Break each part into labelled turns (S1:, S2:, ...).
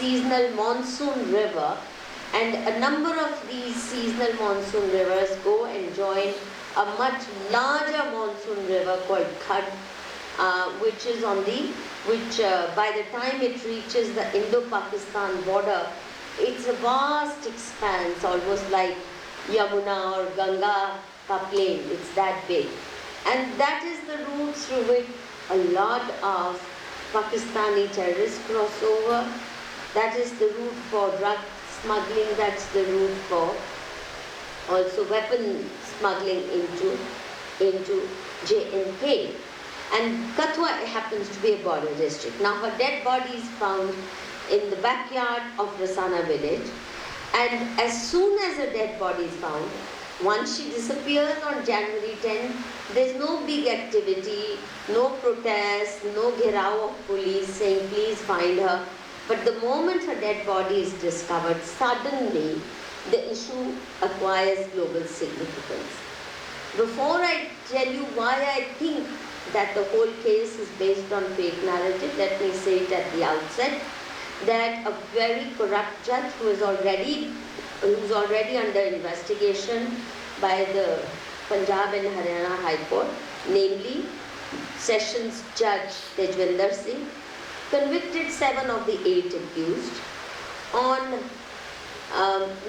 S1: seasonal monsoon river, and a number of these seasonal monsoon rivers go and join a much larger monsoon river called Khad, which by the time it reaches the Indo-Pakistan border, it's a vast expanse, almost like Yamuna or Ganga ka plain. It's that big. And that is the route through which a lot of Pakistani terrorists cross over. That is the route for drug smuggling. That's the route for also weapon smuggling into J&K. And Kathua happens to be a border district. Now her dead body is found in the backyard of Rasana village, and as soon as her dead body is found, once she disappears on January 10, there's no big activity, no protest, no ghirao of police saying please find her. But the moment her dead body is discovered, suddenly the issue acquires global significance. Before I tell you why I think that the whole case is based on fake narrative, let me say it at the outset, that a very corrupt judge who's already under investigation by the Punjab and Haryana High Court, namely Sessions Judge Tejwinder Singh, convicted 7 of the 8 accused on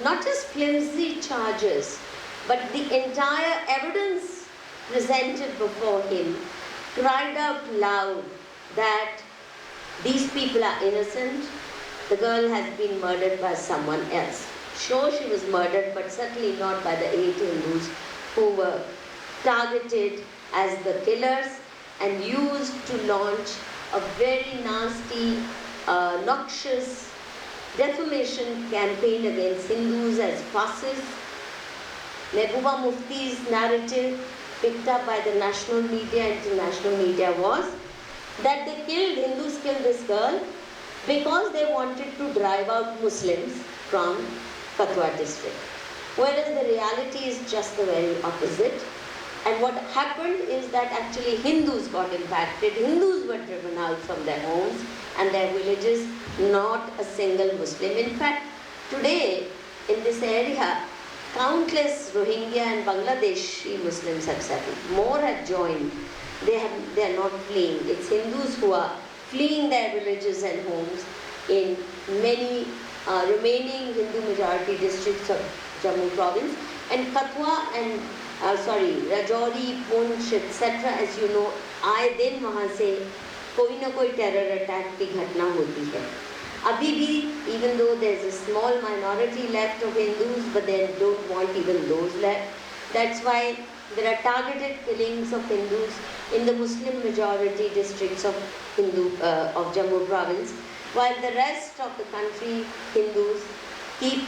S1: not just flimsy charges, but the entire evidence presented before him cried out loud that these people are innocent. The girl has been murdered by someone else. Sure, she was murdered, but certainly not by the 8 Hindus who were targeted as the killers and used to launch a very nasty, noxious defamation campaign against Hindus as fascists. Mehbooba Mufti's narrative, picked up by the national media, international media, was that Hindus killed this girl because they wanted to drive out Muslims from Kathua district. Whereas the reality is just the very opposite. And what happened is that actually Hindus got impacted, Hindus were driven out from their homes and their villages, not a single Muslim. In fact, today in this area, countless Rohingya and Bangladeshi Muslims have settled. More have joined. They are not fleeing. It's Hindus who are fleeing their villages and homes in many remaining Hindu majority districts of Jammu province. And Kathua and Rajouri, Poonch, etc. as you know, आए दिन वहाँ से कोई ना कोई terror attack की घटना होती है. Abhi bhi, even though there's a small minority left of Hindus, but they don't want even those left. That's why there are targeted killings of Hindus in the Muslim majority districts of Jammu province, while the rest of the country, Hindus, keep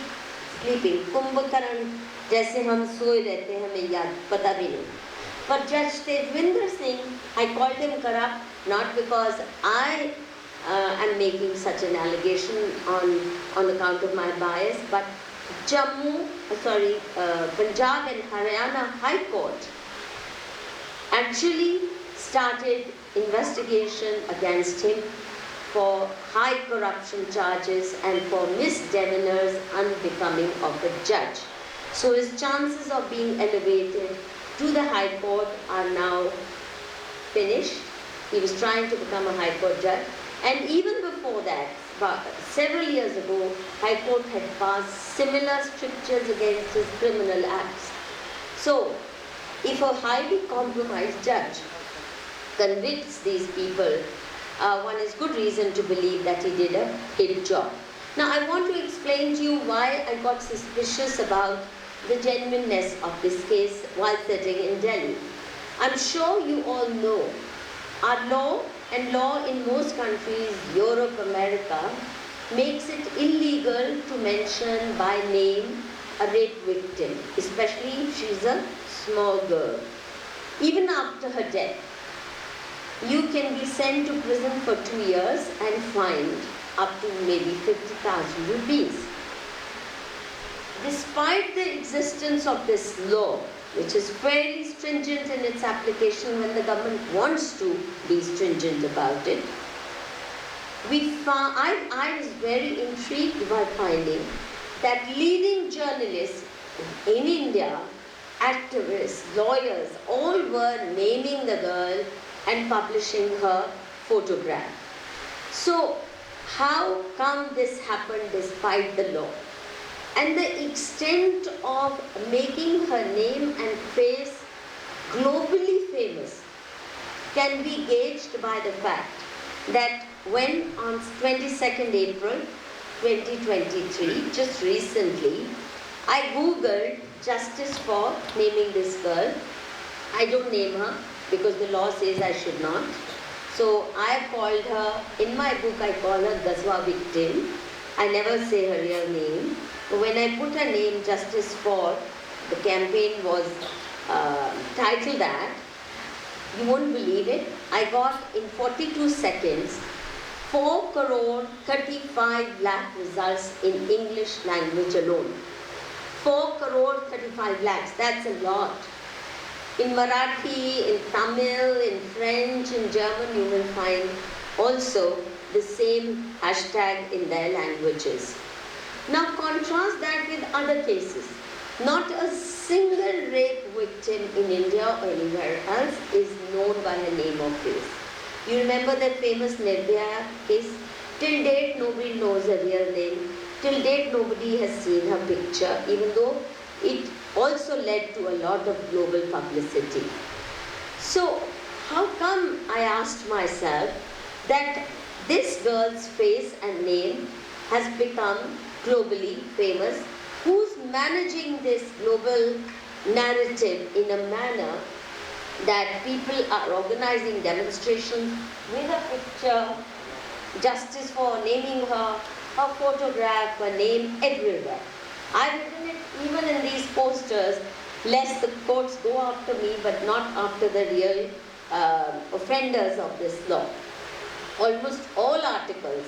S1: sleeping. Kumbhakaran, जैसे हम सोए रहते हैं, हमें याद पता भी नहीं. But Judge Tejwinder Singh, I called him corrupt not because I am making such an allegation on account of my bias, but Punjab and Haryana High Court actually started investigation against him for high corruption charges and for misdemeanors unbecoming of a judge. So his chances of being elevated to the High Court are now finished. He was trying to become a High Court judge. And even before that, several years ago, High Court had passed similar strictures against his criminal acts. So, if a highly compromised judge convicts these people, one has good reason to believe that he did a good job. Now, I want to explain to you why I got suspicious about the genuineness of this case while sitting in Delhi. I'm sure you all know our law, and law in most countries, Europe, America, makes it illegal to mention by name a rape victim, especially if she's a small girl. Even after her death, you can be sent to prison for 2 years and fined up to maybe 50,000 rupees. Despite the existence of this law, which is fairly stringent in its application when the government wants to be stringent about it, I was very intrigued by finding that leading journalists in India, activists, lawyers, all were naming the girl and publishing her photograph. So, how come this happened despite the law? And the extent of making her name and face globally famous can be gauged by the fact that when on 22nd April 2023, just recently, I googled justice for naming this girl. I don't name her because the law says I should not. So I called her, in my book I call her Kathua victim. I never say her real name. But when I put her name, Justice for, the campaign was titled that, you won't believe it, I got in 42 seconds 4 crore 35 lakh results in English language alone. 4 crore 35 lakhs, that's a lot. In Marathi, in Tamil, in French, in German, you will find also the same hashtag in their languages. Now contrast that with other cases. Not a single rape victim in India or anywhere else is known by her name or face. You remember that famous Nirbhaya case? Till date nobody knows her real name. Till date nobody has seen her picture, even though it also led to a lot of global publicity. So how come, I asked myself, that this girl's face and name has become globally famous? Who's managing this global narrative in a manner that people are organizing demonstrations with a picture, justice for naming her, her photograph, her name everywhere? I've written it even in these posters, lest the courts go after me, but not after the real offenders of this law. Almost all articles,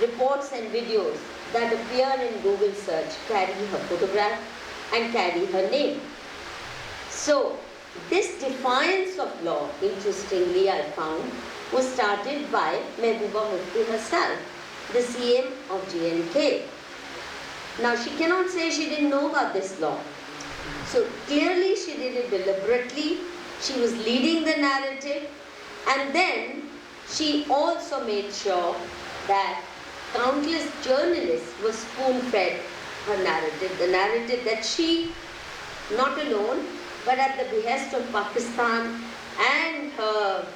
S1: reports and videos that appear in Google search carry her photograph and carry her name. So this defiance of law, interestingly I found, was started by Mehbooba Mufti herself, the CM of JNK. Now she cannot say she didn't know about this law. So clearly she did it deliberately. She was leading the narrative, and then she also made sure that countless journalists were spoon-fed her narrative, the narrative that she, not alone, but at the behest of Pakistan and her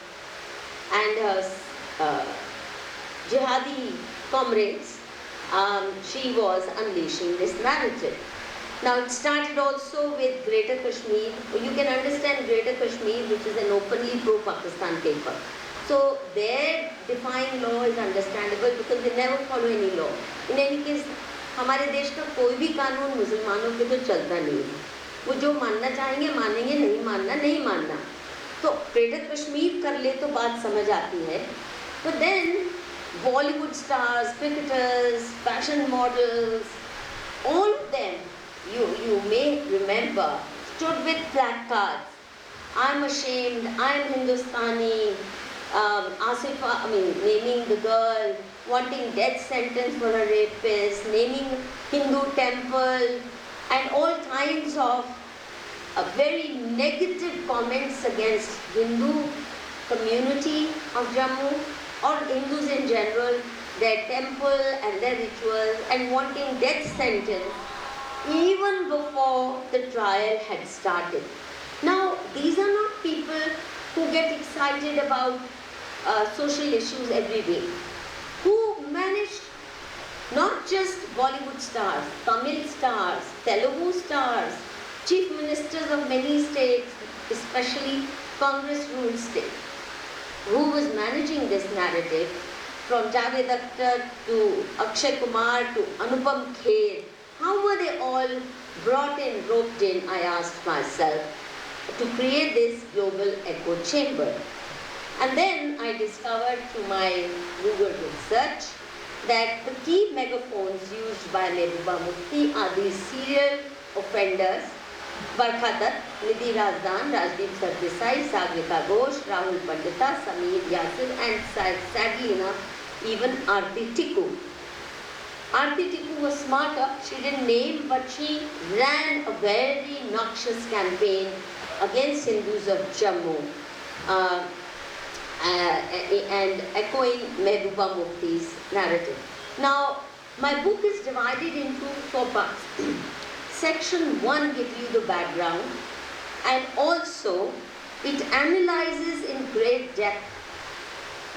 S1: jihadi comrades, she was unleashing this narrative. Now it started also with Greater Kashmir. You can understand Greater Kashmir, which is an openly pro-Pakistan paper. So their defying law is understandable because they never follow any law. In any case, हमारे देश का कोई भी कानून मुसलमानों के तो चलता नहीं है. वो जो मानना चाहेंगे मानेंगे, नहीं मानना नहीं मानना. तो ग्रेटर कश्मीर कर ले तो बात समझ आती है. But then Bollywood stars, cricketers, fashion models, all of them, you may remember, stood with placards. I'm ashamed, I'm Hindustani. Naming the girl, wanting death sentence for a rapist, naming Hindu temple, and all kinds of very negative comments against Hindu community of Jammu, or Hindus in general, their temple and their rituals, and wanting death sentence even before the trial had started. Now, these are not people who get excited about social issues every day, who managed not just Bollywood stars, Tamil stars, Telugu stars, chief ministers of many states, especially Congress-ruled states, who was managing this narrative, from Javed Akhtar to Akshay Kumar to Anupam Kher. How were they all brought in, roped in, I asked myself, to create this global echo chamber? And then I discovered through my Google research that the key megaphones used by Mehbooba Mufti are these serial offenders: Barkha Dutt, Nidhi Razdan, Rajdeep Sardesai, Sagrika Ghosh, Rahul Pandita, Sameer Yasir, and sadly enough, even Aarti Tikku. Aarti Tikku was smarter. She didn't name, but she ran a very noxious campaign against Hindus of Jammu, and echoing Mehbooba Mufti's narrative. Now, my book is divided into 4 parts. Section 1 gives you the background, and also it analyzes in great depth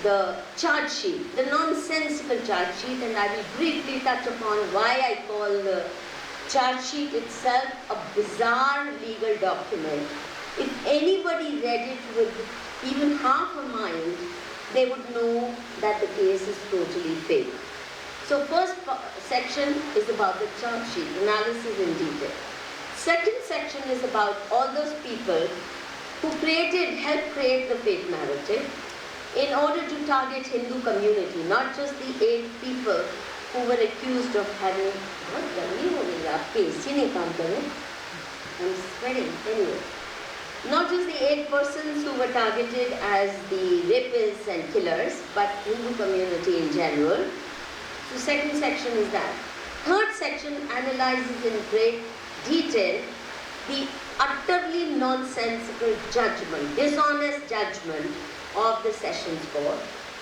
S1: the charge sheet, the nonsensical charge sheet, and I will briefly touch upon why I call the charge sheet itself a bizarre legal document. If anybody read it with even half a mind, they would know that the case is totally fake. So first section is about the charge sheet, analysis in detail. Second section is about all those people who helped create the fake narrative in order to target Hindu community, not just the 8 people who were accused of having, I'm sweating, anyway. Not just the 8 persons who were targeted as the rapists and killers, but Hindu community in general. So second section is that. Third section analyzes in great detail the utterly nonsensical judgment, dishonest judgment of the Sessions Court.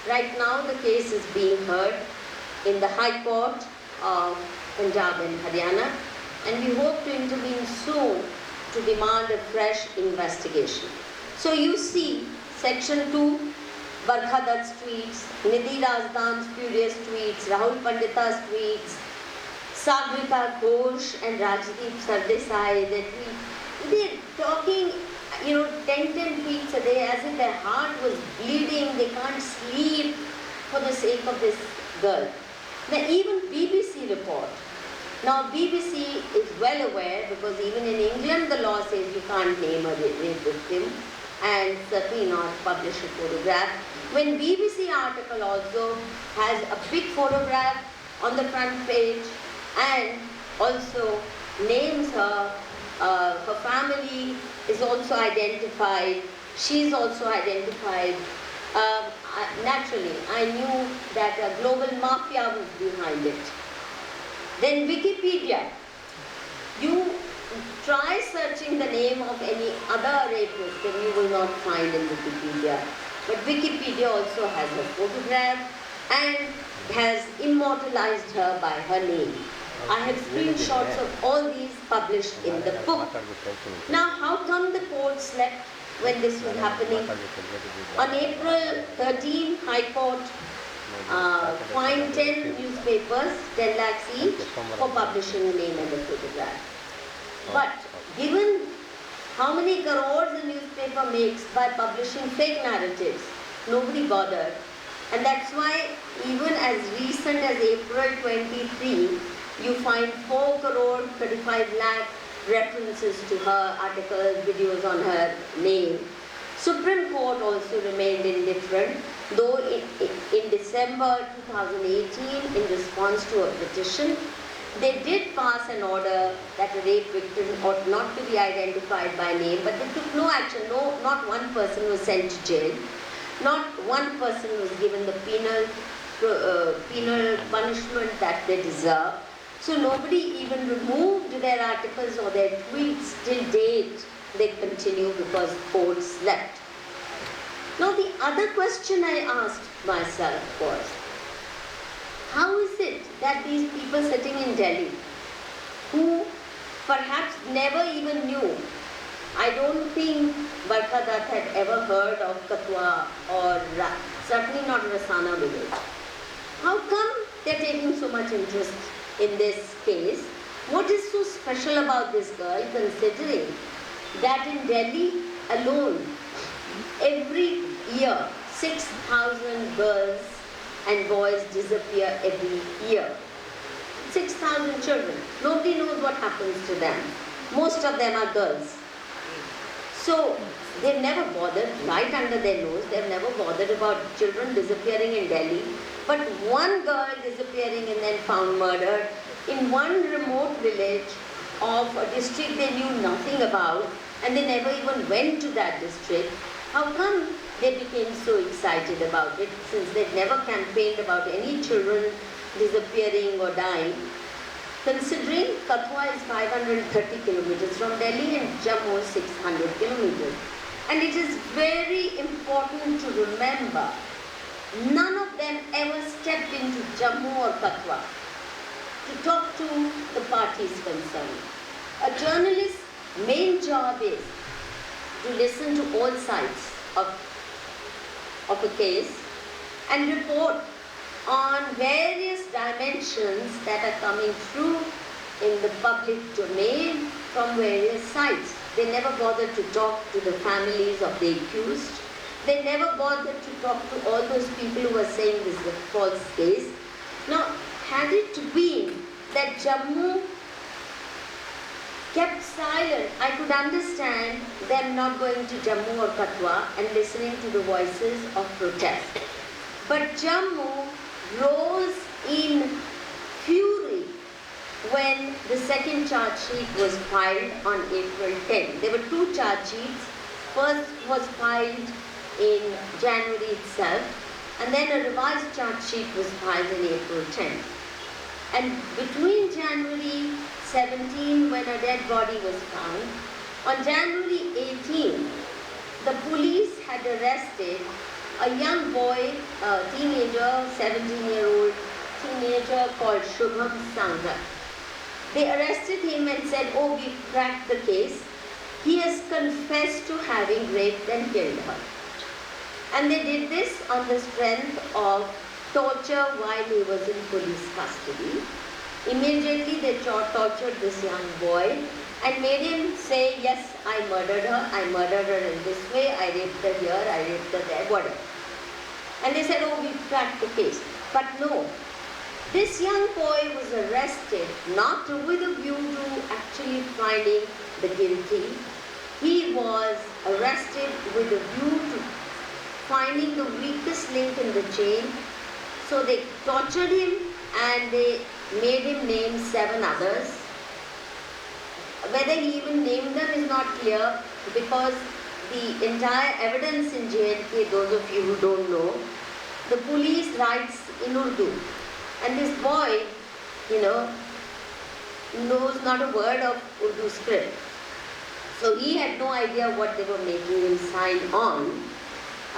S1: Right now the case is being heard in the High Court of Punjab and Haryana, and we hope to intervene soon to demand a fresh investigation. So you see, section 2, Barkha Dutt's tweets, Nidhi Razdan's furious tweets, Rahul Pandita's tweets, Sagrika Ghosh and Rajdeep Sardesai, they're talking 10 tweets a day as if their heart was bleeding, they can't sleep for the sake of this girl. Now even BBC report. Now BBC is well aware, because even in England the law says you can't name a rape victim and certainly not publish a photograph. When BBC article also has a big photograph on the front page and also names her, her family is also identified, she's also identified. Naturally, I knew that a global mafia was behind it. Then Wikipedia. You try searching the name of any other rapist and you will not find in Wikipedia. But Wikipedia also has her photograph and has immortalized her by her name. I have screenshots of all these published in the book. Now, how come the court slept when this was happening? On April 13, High Court fined 10 newspapers, 10 lakhs each, for publishing the name and the photograph. But given how many crores a newspaper makes by publishing fake narratives, nobody bothered. And that's why even as recent as April 23, you find 4 crore 35 lakh references to her, articles, videos on her name. Supreme Court also remained indifferent, though in December 2018, in response to a petition, they did pass an order that a rape victim ought not to be identified by name, but they took no action. Not one person was sent to jail. Not one person was given the penal punishment that they deserve. So nobody even removed their articles or their tweets till date. They continue because court slept. Now the other question I asked myself was, how is it that these people sitting in Delhi, who perhaps never even knew, I don't think Barkha Dutt had ever heard of Kathua or certainly not Rasana village. How come they're taking so much interest in this case? What is so special about this girl, considering that in Delhi alone, every year 6,000 girls and boys disappear every year. 6,000 children. Nobody knows what happens to them. Most of them are girls. So they've never bothered, right under their nose, they've never bothered about children disappearing in Delhi. But one girl disappearing and then found murdered in one remote village of a district they knew nothing about, and they never even went to that district. How come they became so excited about it, since they'd never campaigned about any children disappearing or dying? Considering Kathua is 530 kilometers from Delhi and Jammu is 600 kilometers. And it is very important to remember, none of them ever stepped into Jammu or Kathua to talk to the parties concerned. A journalist's main job is to listen to all sides of a case and report on various dimensions that are coming through in the public domain from various sides. They never bothered to talk to the families of the accused. They never bothered to talk to all those people who were saying this is a false case. Now, had it been that Jammu kept silent, I could understand them not going to Jammu or Kathua and listening to the voices of protest. But Jammu rose in fury when the second charge sheet was filed on April 10. There were two charge sheets. First was filed in January itself, and then a revised charge sheet was filed in April 10. And between January 17, when a dead body was found, on January 18, the police had arrested a young boy, a teenager, 17-year-old teenager called Shubham Sangha. They arrested him and said, oh, we cracked the case. He has confessed to having raped and killed her. And they did this on the strength of torture while he was in police custody. Immediately they tortured this young boy and made him say, yes, I murdered her in this way, I raped her here, I raped her there, whatever. And they said, oh, we cracked the case. But no, this young boy was arrested not with a view to actually finding the guilty. He was arrested with a view to finding the weakest link in the chain. So they tortured him and they made him name 7 others. Whether he even named them is not clear, because the entire evidence in J&K, those of you who don't know, the police writes in Urdu. And this boy, knows not a word of Urdu script. So he had no idea what they were making him sign on.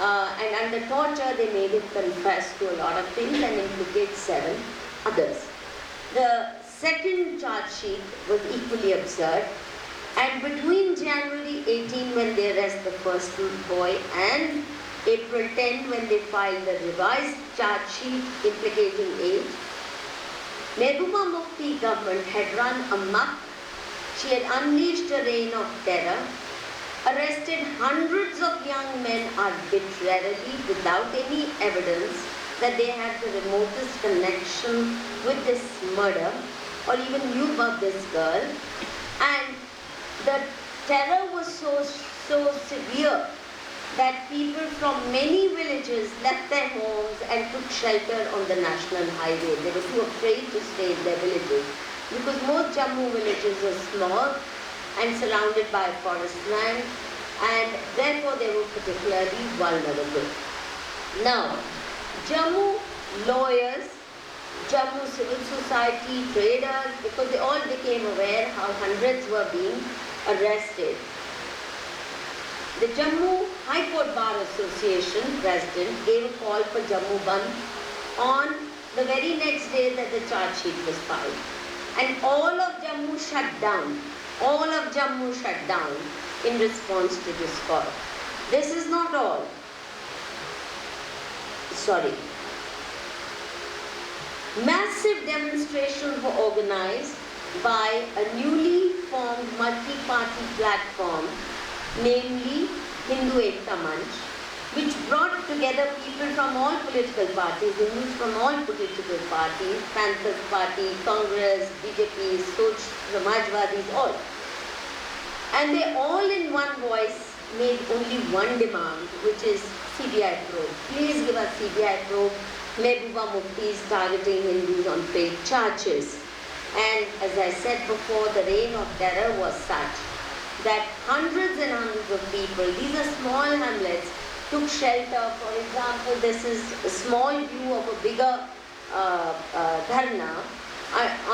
S1: And under torture, they made him confess to a lot of things and implicate 7 others. The second charge sheet was equally absurd. And between January 18, when they arrest the first boy, and April 10, when they filed the revised charge sheet implicating age, Mehbooba Mufti government had run amok. She had unleashed a reign of terror, arrested hundreds of young men arbitrarily without any evidence that they had the remotest connection with this murder or even knew about this girl. And the terror was so severe that people from many villages left their homes and took shelter on the national highway. They were too afraid to stay in their villages, because most Jammu villages are small and surrounded by forest land, and therefore they were particularly vulnerable. Now, Jammu lawyers, Jammu civil society, traders, because they all became aware how hundreds were being arrested. The Jammu High Court Bar Association president gave a call for Jammu Bandh on the very next day that the charge sheet was filed. And all of Jammu shut down. All of Jammu shut down in response to this call. This is not all. Sorry. Massive demonstrations were organized by a newly formed multi-party platform, namely Hindu Ekta Manch, which brought together people from all political parties, Hindus from all political parties, Panthers Party, Congress, BJP, Samajwadis, all. And they all in one voice made only one demand, which is CBI probe. Please give us CBI probe. Mehbooba Mufti is targeting Hindus on fake charges. And as I said before, the reign of terror was such that hundreds and hundreds of people, these are small hamlets, took shelter. For example, this is a small view of a bigger dharna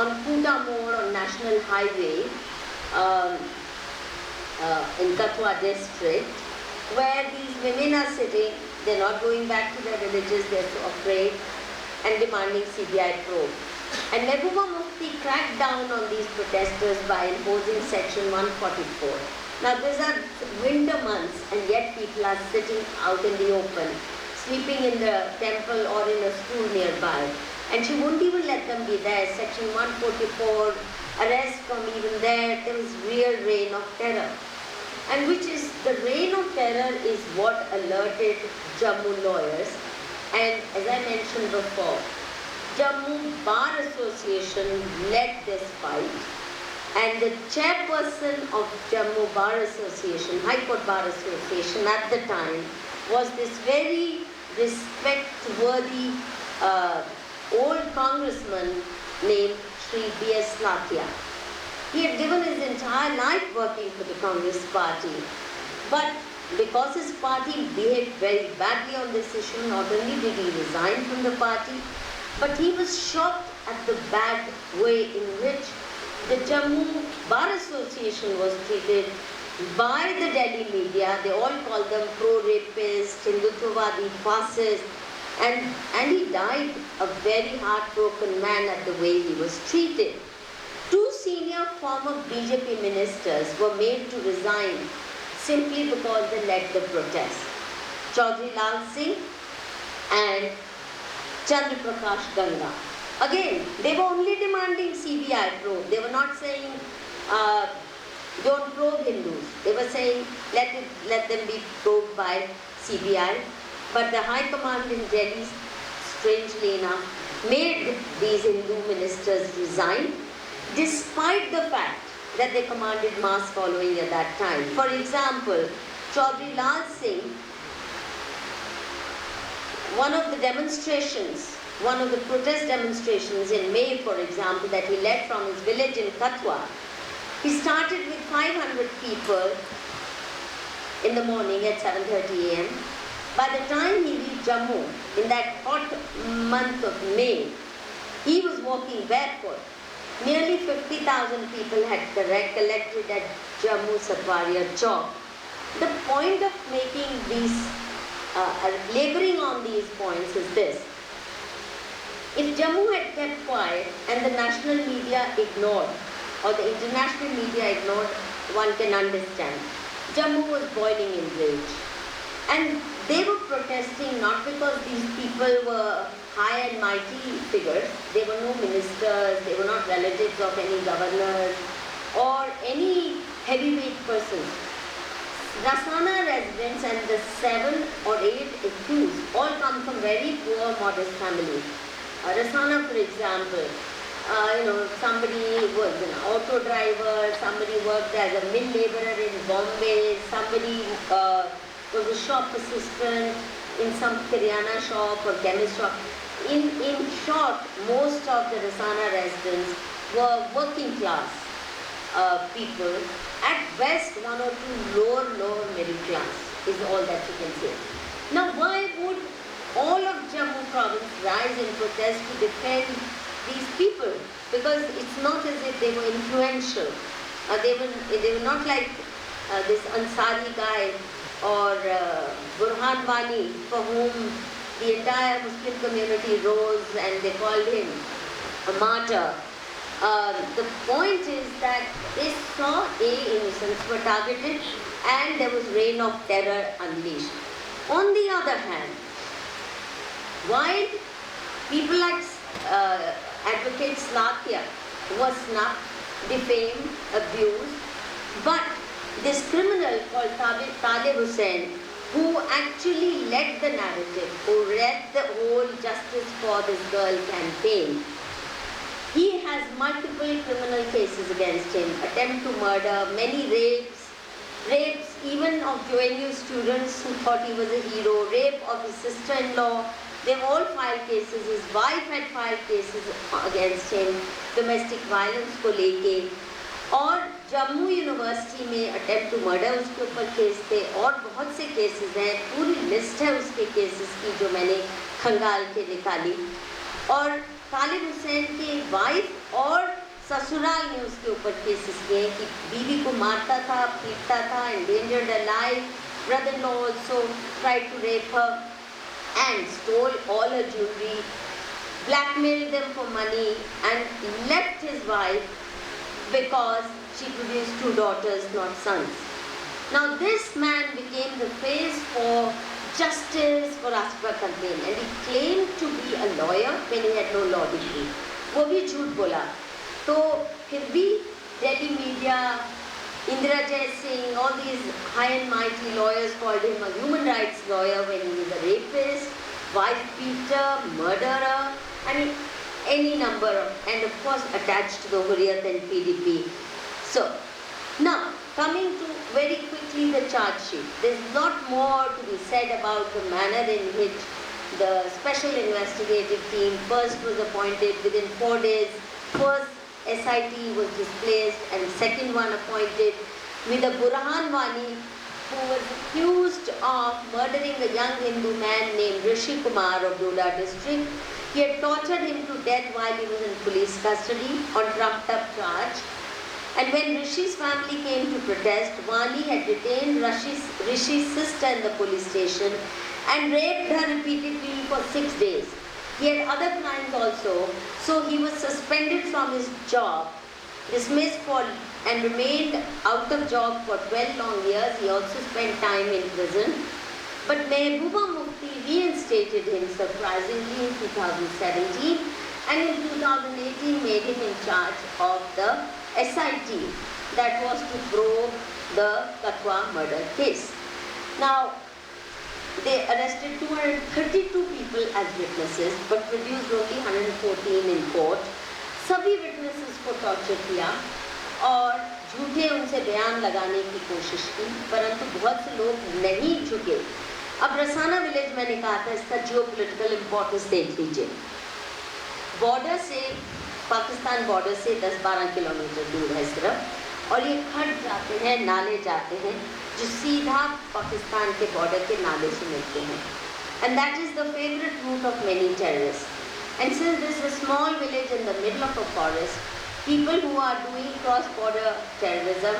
S1: on Kuta Mode on National Highway um, in Kathua district, where these women are sitting. They're not going back to their villages, they're so afraid, and demanding CBI probe. And Mehbooba Mufti cracked down on these protesters by imposing Section 144. Now these are winter months and yet people are sitting out in the open, sleeping in the temple or in a school nearby. And she wouldn't even let them be there. Section 144, arrest from even there. There was real reign of terror. And which is, the reign of terror is what alerted Jammu lawyers. And as I mentioned before, Jammu Bar Association led this fight, and the chairperson of Jammu Bar Association, High Court Bar Association at the time, was this very respect-worthy old congressman named Sri B.S. Lathia. He had given his entire life working for the Congress party, but because his party behaved very badly on this issue, not only did he resign from the party, but he was shocked at the bad way in which the Jammu Bar Association was treated by the Delhi media. They all called them pro-rapist, Hindutva-wadi fascist, and he died a very heartbroken man at the way he was treated. Two senior former BJP ministers were made to resign simply because they led the protest. Chaudhry Lal Singh and Chandra Prakash Ganga. Again, they were only demanding CBI probe. They were not saying don't probe Hindus. They were saying let them be probed by CBI. But the High Command in Delhi, strangely enough, made these Hindu ministers resign, despite the fact that they commanded mass following at that time. For example, Chaudhry Lal Singh, one of the protest demonstrations in May, for example, that he led from his village in Kathua, he started with 500 people in the morning at 7:30 a.m. By the time he reached Jammu, in that hot month of May, he was walking barefoot. Nearly 50,000 people had collected at Jammu Satwaria Chowk. The point of making these, laboring on these points is this. If Jammu had kept quiet and the national media ignored, or the international media ignored, one can understand. Jammu was boiling in rage. And they were protesting not because these people were high and mighty figures. They were no ministers, they were not relatives of any governors or any heavyweight persons. Rasana residents and the 7 or 8 accused all come from very poor, modest families. Rasana, for example, somebody was an auto driver, somebody worked as a mill laborer in Bombay, somebody was a shop assistant in some Kiryana shop or chemist shop. In short, most of the Rasana residents were working class people. At best, 1 or 2 lower middle class is all that you can say. Now, why would all of Jammu province rise in protest to defend these people? Because it's not as if they were influential. They were not like this Ansari guy or Burhan Wani, for whom the entire Muslim community rose and they called him a martyr. The point is that they saw innocents were targeted and there was reign of terror unleashed. On the other hand, while people like Advocate Slathia was snubbed, defamed, abused, but this criminal called Talib Hussain, who actually led the narrative, who led the whole Justice for this Girl campaign, he has multiple criminal cases against him, attempt to murder, many rapes even of JNU students who thought he was a hero, rape of his sister-in-law. They've all filed cases. His wife had filed cases against him, domestic violence ko leke. और Jammu university में attempt to murder उसके ऊपर case थे और बहुत से cases हैं, पूरी लिस्ट है उसके केसेस की जो मैंने खंगाल के निकाली। और तालिब हुसैन की वाइफ और ससुराल ने उसके ऊपर केसेस किए कि बीवी को मारता था, पीटता था, endangered her life, brother-in-law also tried to rape her and stole all her jewelry, blackmailed them for money and left his wife because she produced 2 daughters, not sons. Now this man became the face for justice for Asper campaign and he claimed to be a lawyer when he had no law degree. वो भी झूठ बोला। तो फिर भी Delhi media, Indira Jay Singh, all these high and mighty lawyers called him a human rights lawyer when he was a rapist, wife beater, murderer, and any number of, and of course attached to the Hurriyat and PDP. So now coming to very quickly the charge sheet. There's not more to be said about the manner in which the special investigative team first was appointed within 4 days. First SIT was displaced and second one appointed with a Burhan Wani who was accused of murdering a young Hindu man named Rishi Kumar of Doda district. He had tortured him to death while he was in police custody on trumped up charge. And when Rishi's family came to protest, Wani had detained Rishi's sister in the police station and raped her repeatedly for 6 days. He had other crimes also, so he was suspended from his job, dismissed for and remained out of job for 12 long years. He also spent time in prison. But Mehbooba Mufti reinstated him surprisingly in 2017 and in 2018 made him in charge of the SIT that was to probe the Kathua murder case. Now, they arrested 232 people as witnesses but produced only 114 in court. सभी witnesses को torture किया और झूठे उनसे बयान लगाने की कोशिश की, परंतु बहुत से लोग नहीं झुके। अब रसाना विलेज मैंने कहा था, इसका जियोपॉलिटिकल इम्पोर्टेंस देख लीजिए। बॉर्डर से, पाकिस्तान बॉर्डर से 10-12 किलोमीटर दूर है सिर्फ, और ये खड्ड जाते हैं, नाले जाते हैं जो सीधा पाकिस्तान के बॉर्डर के नाले से मिलते हैं। And that is the favorite route of many terrorists. And since this is a small village in the middle of a forest, people who are doing cross-border terrorism,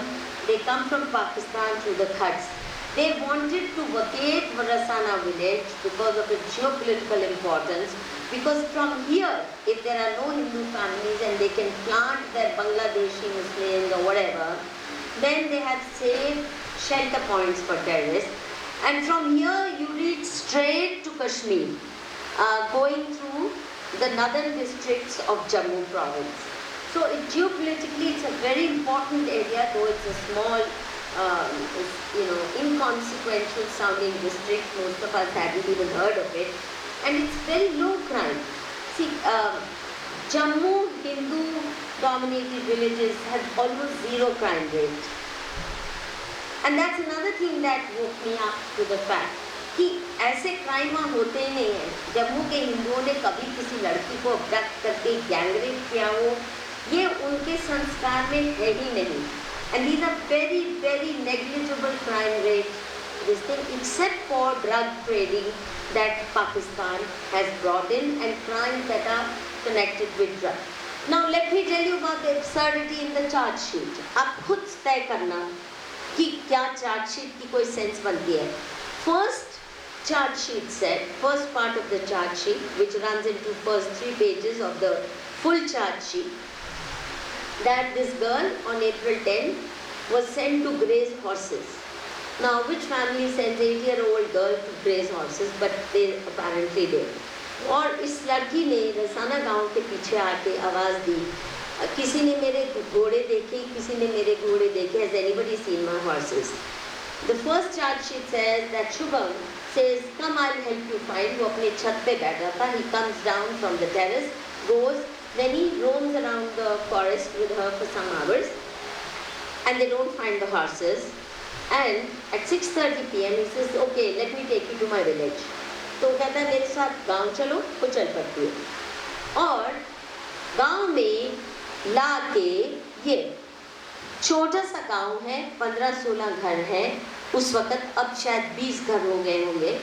S1: they come from Pakistan through the Khads. They wanted to vacate Varasana village because of its geopolitical importance, because from here, if there are no Hindu families and they can plant their Bangladeshi Muslims or whatever, then they have safe shelter points for terrorists. And from here, you reach straight to Kashmir, going through the northern districts of Jammu province. So geopolitically, it's a very important area, though it's a small, inconsequential sounding district. Most of us hadn't even heard of it. And it's very low crime. See, Jammu Hindu dominated villages have almost zero crime rate. And that's another thing that woke me up to the fact कि ऐसे crime वहाँ होते ही नहीं हैं। जम्मू के हिंदुओं ने कभी किसी लड़की को अब्डक्ट करके गैंगरेप किया हो, ये उनके संस्कार में है ही नहीं। And these are very, very negligible crime rates, this thing, except for drug trading that Pakistan has brought in and crimes that are connected with drugs. Now let me tell you about the absurdity in the charge sheet. आप खुद तय करना कि क्या charge sheet की कोई sense बनती है। First charge sheet said, first part of the charge sheet, which runs into first 3 pages of the full charge sheet, that this girl on April 10 was sent to graze horses. Now, which family sends 8-year-old girl to graze horses? But they apparently did. और इस लड़की ने रसाना गांव के पीछे आके आवाज़ दी, किसी ने मेरे घोड़े देखे, किसी ने मेरे घोड़े देखे, has anybody seen my horses? The first charge sheet says that Shubham says, come, I'll help you find. वो अपने छत पे बैठा था. He comes down from the terrace, goes, then he roams around the forest with her for some hours, and they don't find the horses. And at 6:30 p.m. he says, okay, let me take you to my village. तो कहता है मेरे साथ गांव चलो, वो चल पड़ती है और गांव में ला के ये छोटा सा गांव है, 15-16 घर है उस वक्त, अब शायद 20 घर हो गए होंगे।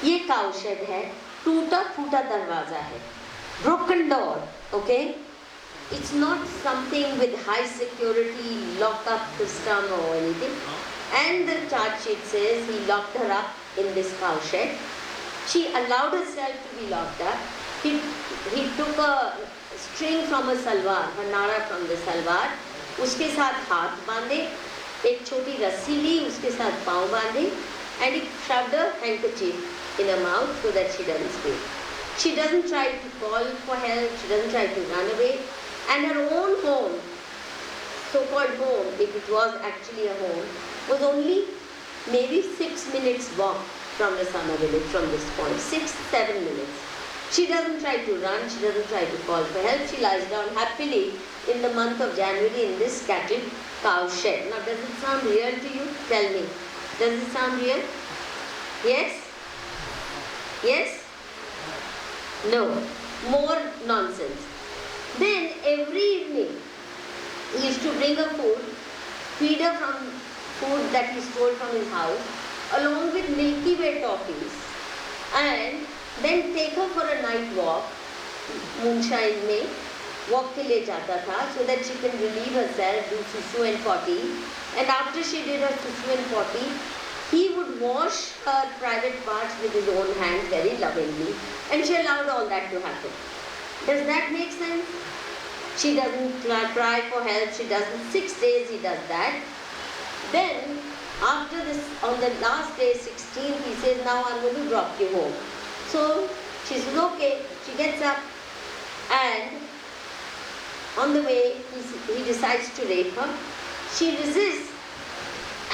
S1: ये काउ शेड है, टूटा फूटा दरवाजा है, broken door, okay? It's not something with high security lock-up system or anything. And the charge sheet says he locked her up in this cow shed. She allowed herself to be locked up. He took a string from a salwar, her nara from the salwar. उसके साथ हाथ बांधे, एक छोटी रस्सी ली, उसके साथ पाँव बांधे, and he shoved a handkerchief in her mouth so that she doesn't scream. She doesn't try to call for help, she doesn't try to run away, and her own home, so-called home, if it was actually a home, was only maybe 6 minutes walk from the summer village from this point, 6-7 minutes. She doesn't try to run, she doesn't try to call for help, she lies down happily in the month of January in this cattle cow shed. Now does it sound real to you? Tell me. Does it sound real? Yes? Yes? No. More nonsense. Then every evening he used to bring her food, feed her from food that he stole from his house, along with Milky Way toffees, and then take her for a night walk, moonshine में walk के लिए जाता था so that she can relieve herself, do susu and potty, and after she did her susu and potty, he would wash her private parts with his own hand very lovingly, and she allowed all that to happen. Does that make sense? She doesn't cry for help, she doesn't. 6 days he does that. Then after this, on the last day, 16th, he says, now I'm going to drop you home. So she says, okay. She gets up, and on the way he decides to rape her. She resists,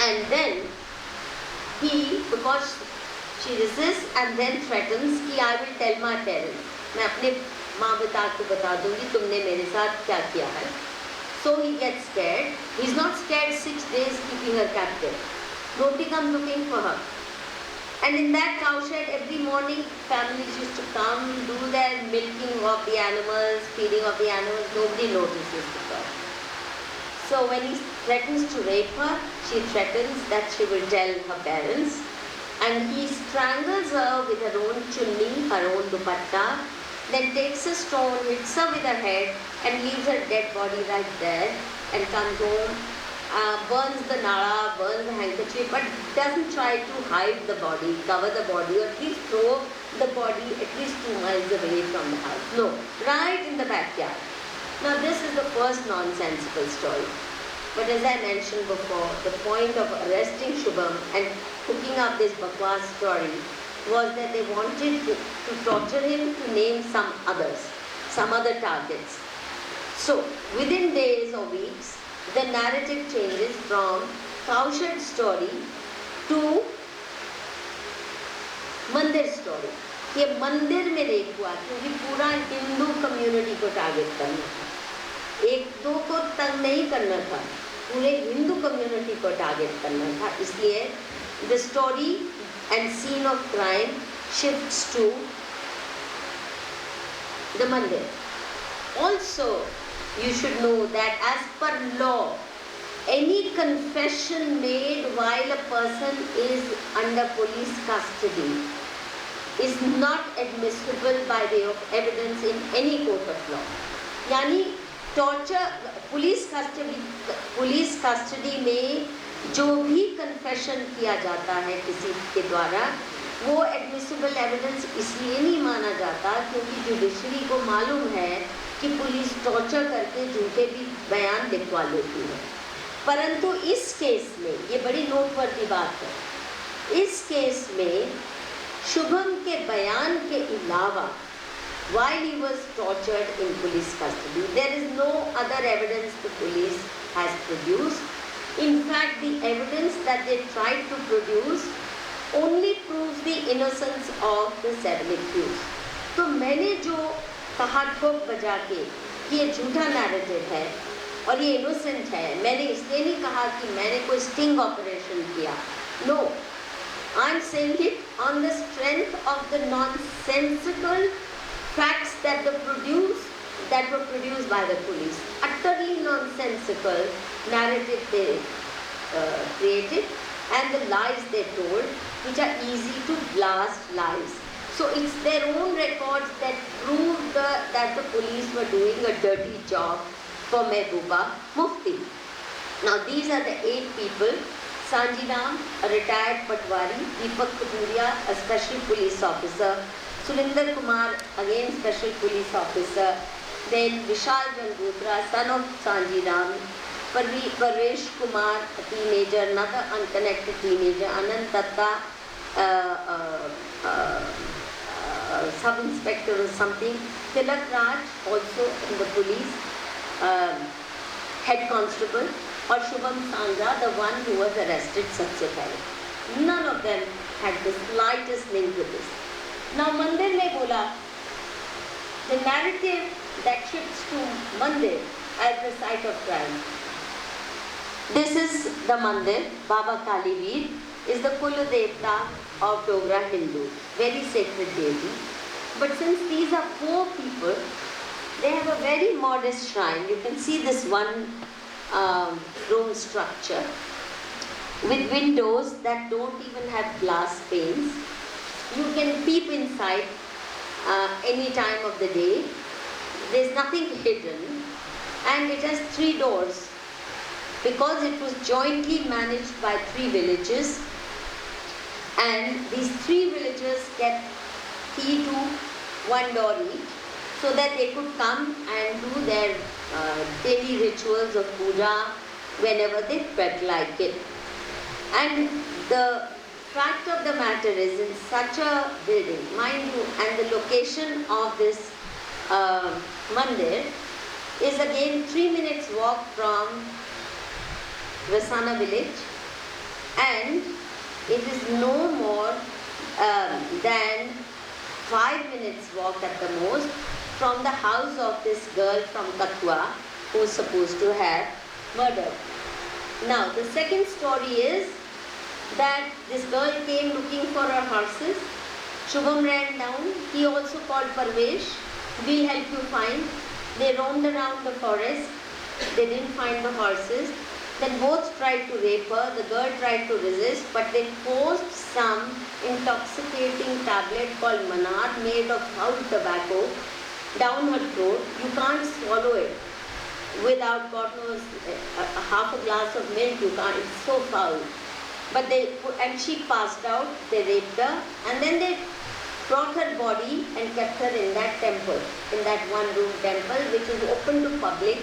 S1: and then because she resists and then threatens कि I will tell my parents, मैं अपने माँ पिता को बता दूंगी तुमने मेरे साथ क्या किया है. So he gets scared. He's not scared 6 days keeping her captive. Nobody comes looking for her. And in that cow shed, every morning families used to come, do their milking of the animals, feeding of the animals. Nobody notices her. So when he threatens to rape her, she threatens that she will tell her parents. And he strangles her with her own chunni, her own dupatta, then takes a stone, hits her with her head, and leaves her dead body right there, and comes home, burns the nara, burns the handkerchief, but doesn't try to hide the body, cover the body, or at least throw the body at least 2 miles away from the house. No, right in the backyard. Now this is the first nonsensical story. But as I mentioned before, the point of arresting Shubham and cooking up this bakwas story was that they wanted to torture him to name some others, some other targets. So within days or weeks, the narrative changes from cowshed story to मंदिर story. ये मंदिर में rape हुआ क्योंकि पूरा Hindu community को target करना था, एक दो को तंग नहीं करना था, पूरे हिंदू कम्युनिटी को टारगेट करना था. इसलिए the story and scene of crime shifts to the mandir. Also, you should know that as per law, any confession made while a person is under police custody is not admissible by way of evidence in any court of law. यानी torture, police custody में जो भी confession किया जाता है किसी के द्वारा, वो एडमिसिबल एविडेंस इसलिए नहीं माना जाता क्योंकि जुडिशरी को मालूम है कि पुलिस टॉर्चर करके झूठे भी बयान लिखवा लेती है. परंतु इस केस में ये बड़ी नोटवर्दी बात है. इस केस में शुभम के बयान के अलावा while he was tortured in police custody, there is no other evidence the police has produced. In fact, the evidence that they tried to produce only proves the innocence of the 7 accused. तो मैंने जो कहा ठोक बजा के कि ये झूठा नैरेटिव है और ये इनोसेंट है, मैंने इसलिए नहीं कहा कि मैंने कोई स्टिंग ऑपरेशन किया. No, I am saying it on the strength of the nonsensical facts that were produced by the police, utterly nonsensical. nonsensical narrative they created and the lies they told, which are easy to blast lies. So it's their own records that prove that the police were doing a dirty job for Mehbooba Mufti. Now these are the 8 people. Sanjiram, a retired Patwari, Deepak Katuria, a special police officer, Surinder Kumar, again special police officer, then Vishal Gangotra, son of Sanjiram, Parvesh Kumar, a teenager, another unconnected teenager, Anand Datta, sub-inspector or something, Tilak Raj, also in the police, head constable, or Shubham Sangha, the one who was arrested सबसे पहले. None of them had the slightest link with this. Now Mandir ने बोला, the narrative that shifts to Mandir as the site of crime. This is the Mandir, Baba Kaliveer, is the Kula Devta of Dogra Hindus, very sacred deity. But since these are 4 people, they have a very modest shrine. You can see this one room structure with windows that don't even have glass panes. You can peep inside any time of the day. There's nothing hidden, and it has 3 doors because it was jointly managed by 3 villages, and these 3 villages kept key to 1 door each, so that they could come and do their daily rituals of puja whenever they felt like it. And the fact of the matter is, in such a building, mind you, and the location of this mandir is again 3 minutes walk from Vasana village, and it is no more than 5 minutes walk at the most from the house of this girl from Kathua who is supposed to have murdered. Now the second story is that this girl came looking for her horses. Shubham ran down. He also called Parvesh. We'll help you find. They roamed around the forest. They didn't find the horses. Then both tried to rape her. The girl tried to resist, but they forced some intoxicating tablet called manar, made of foul tobacco, down her throat. You can't swallow it without, God knows, half a glass of milk. You can't. It's so foul. But and she passed out. They raped her, and then they brought her body and kept her in that temple, in that 1-room temple, which is open to public.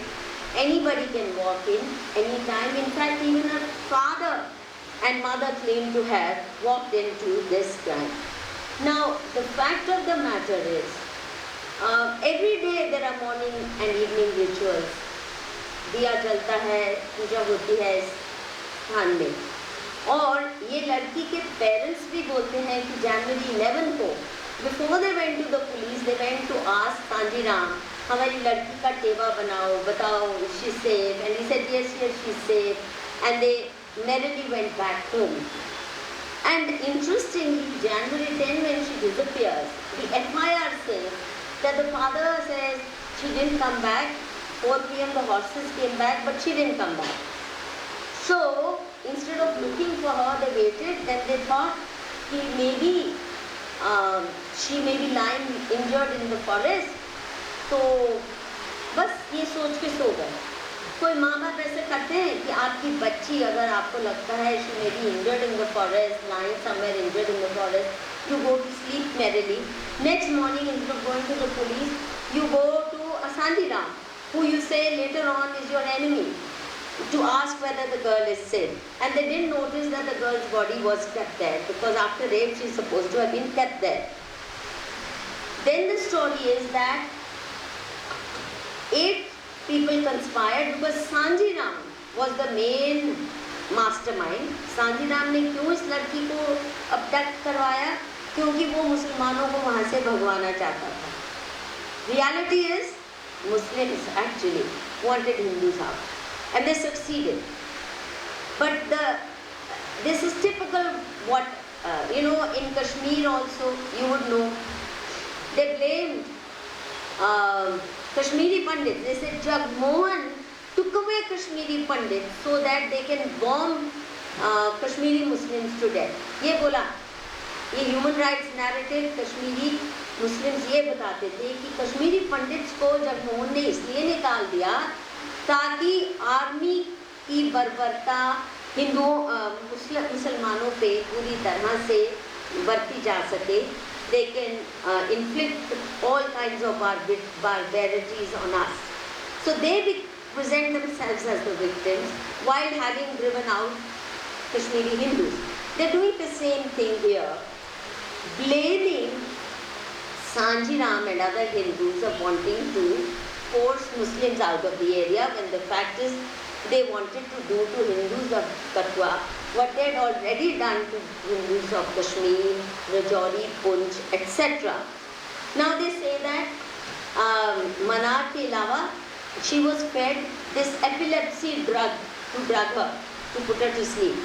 S1: Anybody can walk in anytime. In fact, even her father and mother claim to have walked into this crime. Now, the fact of the matter is, every day there are morning and evening rituals. दिया जलता है, पूजा होती है इस स्थान में. और ये लड़की के पेरेंट्स भी बोलते हैं कि January 11 को, before they went to the police, they went to ask Sanjiram, हमारी लड़की का टेवा बनाओ, बताओ, is she safe? And he said, yes, she's safe. And they merrily went back home. And interestingly, January 10, when she disappears, the FIR says that the father says she didn't come back. 4 p.m. the horses came back, but she didn't come back. So instead of looking for her, they waited. Then they thought maybe she may be lying injured in the forest. तो बस ये सोच के सो गए. कोई माँ बाप ऐसे करते हैं कि आपकी बच्ची अगर आपको लगता है she may be injured in the forest, lying somewhere injured in the forest, you go to sleep merrily. Next morning, instead of going to the police, you go to a Sanjiram, who you say later on is your enemy, to ask whether the girl is safe. And they didn't notice that the girl's body was kept there, because after rape she is supposed to have been kept there. Then the story is that 8 people conspired because Sanjiram was the main mastermind. Sanjiram ने क्यों इस लड़की को abduct करवाया? क्योंकि वो मुसलमानों को वहाँ से भगवाना चाहता था. Reality is, Muslims actually wanted Hindus out, and they succeeded. But this is typical what in Kashmir also, you would know, they blamed Kashmiri Pandits. They said Jagmohan took away Kashmiri Pandits so that they can bomb Kashmiri Muslims to death. ये बोला, ये human rights narrative Kashmiri Muslims ये बताते थे कि Kashmiri pandits को जगमोहन ने इसलिए निकाल दिया ताकि आर्मी की बर्बरता हिंदुओं मुसलमानों पे पूरी तरह से बरती जा सके. They can inflict all kinds of barbarities on us. So they present themselves as the victims while having driven out Kashmiri Hindus. They're doing the same thing here, blaming Sanji Ram and other Hindus of wanting to force Muslims out of the area, when the fact is they wanted to do to Hindus of Kathua what they had already done to Hindus of Kashmir, Rajouri, Poonch, etc. Now they say that Manar ke alawa she was fed this epilepsy drug to drug her, to put her to sleep,